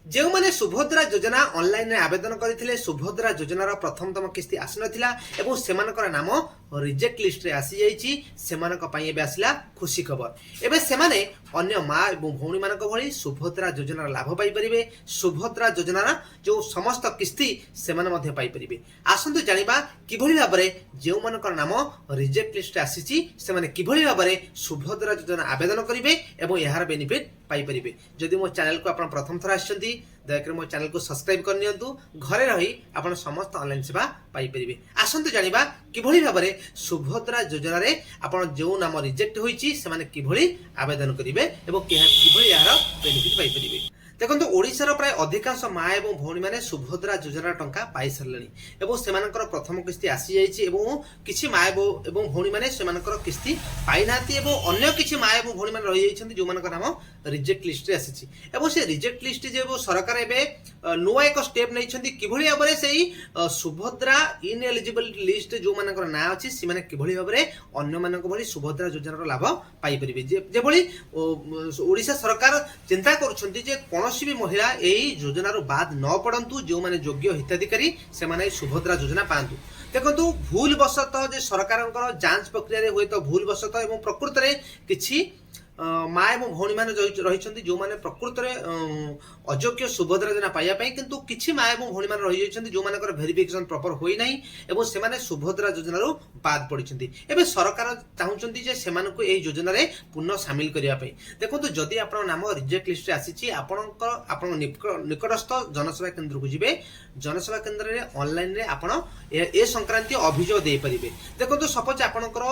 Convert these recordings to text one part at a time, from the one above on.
जो मैंने सुभद्रा योजना ऑनलाइन आवेदन करते सुभद्रा योजनार प्रथमतम किस्ती आसी नाला नाम रिजेक्ट लिस्ट रे आसी जाइए आसला खुशी खबर एवं से अन्य माँ और भौणी मान भली सुभद्रा योजनार लाभ पाइपर सुभद्रा योजनार जो समस्त किस्ती से पाइपर आसतु जाना किभली भाव में जो मान नाम रिजेक्ट लिस्ट आसी किभली भाव में सुभद्रा योजना आवेदन करेंगे और यार बेनिफिट पाइपर जदि मो चैनल को आप प्रथम थर आसछंती दयाकोरी मो चैनल को सब्सक्राइब कर नियंतु घरे रही आप समस्त ऑनलाइन सेवा पाइपर आसतु जाना किभली भाव में सुभद्रा योजना रे आपण जो नाम रिजेक्ट होईची से माने किभली आवेदन करेंगे और किभली यार बेनिफिट पाइपर देखो ओडिशार प्राय अधिकांश माँ और भौणी मैंने सुभद्रा योजना टंका पाई सारे और से प्रथम किस्ती आसी जाइए किसी माँ और भौणी मैंने से किस्ती पाई ना अन्य किसी माँ और भौणी मैंने रही जाइए जो नाम रिजेक्ट लिस्ट आसी से रिजेक्ट लिस्ट जो सरकार एवं नुआ एक स्टेप नहीं किभली भाव में से सुभद्रा इनएलिजिबल लिस्ट जो मान ना अच्छी से किभली भाव में अन्य मान भली सुभद्रा योजनार लाभ पाइपर जेभली ओडिशा सरकार चिंता कर भी महिला यही योजनार बाद न पड़तु जो माने योग्य हिताधिकारी से सुभद्रा योजना पातु देखो भूल वशतः सरकार जांच प्रक्रिया हुए तो भूल वशतः और प्रकृत में किसी माँ और भौणी मैंने रही जो मैंने प्रकृत में अयोग्य सुभद्रा योजना पाइबापी किंतु किसी माँ और भौणी मैंने रही जो मानकर भेरिफिकेशन प्रॉपर होई नहीं एवं से सुभद्रा योजनार बाद पड़ती एवं सरकार चाहूँगी से योजना पुनः सामिल करने देखो जदि आप नाम रिजेक्ट लिस्ट आसी आप निकटस्थ जनसेवा केन्द्र को जी जनसेवा केन्द्र में ऑनलाइन रे आपण ए संक्रांति अभियोग दे पारे देखो सपोज आपणकर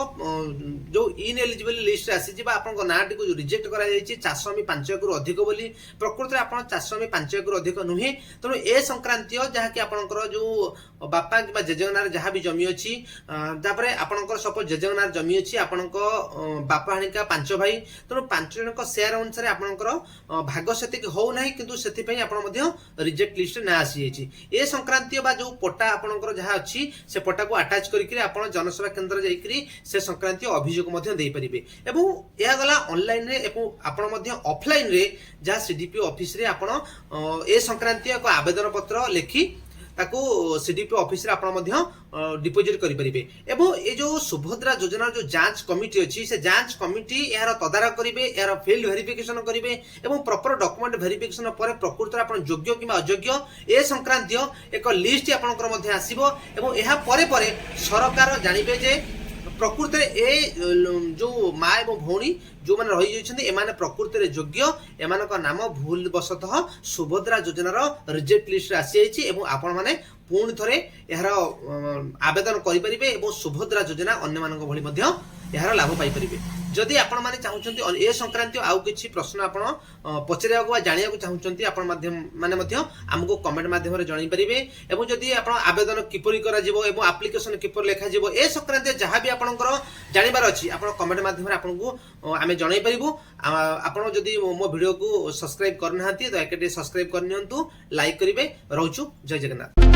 जो इनएलिजिबल लिस्ट आसी ना रिजेक्ट कर 405 एकड़ अधिक बोली प्रकृत में आप 405 एकड़ अधिक नुहे तेणु ए संक्रांति जहाँकि आपणकर जो बापा कि जेजेनार जहाँ भी जमी अच्छी आपणकर सपोज जेजेनार जमी अच्छी आपण बापा हाणिका 5 भाई तेणु 5 जन शेयर अनुसार आपणकर भाग से होना किंतु से आप रिजेक्ट लिस्ट ना आसी ए संक्रांति जो पट्टा आपणकर जहाँ अच्छी से पट्टा को आटाच करके आप जनसेवा केन्द्र जाइकरी से संक्रांति अभियोग दे पारे यह गला ऑनलाइन रे आपण ऑफलाइन रे जहाँ सीडीपी ऑफिस रे आपण ए संक्रांति एक आवेदन पत्र लिखी ताको सीडीपी ऑफिस रे आपण डिपोजिट करि परिबे एवं ए जो सुभद्रा योजना जो जांच कमिटी अच्छी से जांच कमिटी यार तदारख करेंगे यार फील्ड वेरिफिकेशन करेंगे एवं प्रॉपर डॉक्यूमेंट वेरिफिकेशन पर प्रकृत में आप योग्य कि अयोग्य ए संक्रांतीय एक लिस्ट आपंकर आसो एवं यह परे सरकार जानवे जे प्रकृत ए जो माँ और भौणी जो मैंने रही जाइए प्रकृत में योग्य एम नाम भूल वशतः सुभद्रा योजनार रिजेक्ट लिस्ट आसी आपण मैंने पुणी थे यार आवेदन करेंगे सुभद्रा योजना अन्य मान भली यार लाभ पाइपर जदि आपण मैंने चाहते ए संक्रांति आउ कि प्रश्न आप पचार जाना चाहते आमको कमेंट मध्यम जन पारे और जदि आप आवेदन किपरि कर आप्लिकेसन किपर लिखा ए संक्रांति जहाँ भी आपंकर जानवर अच्छी आप कमेंट मध्यम आपको आम जन पारू आपड़ जदि मो वीडियो को सब्सक्राइब करना दयाकोरी सब्सक्राइब करनी लाइक करेंगे रोचु जय जगन्नाथ।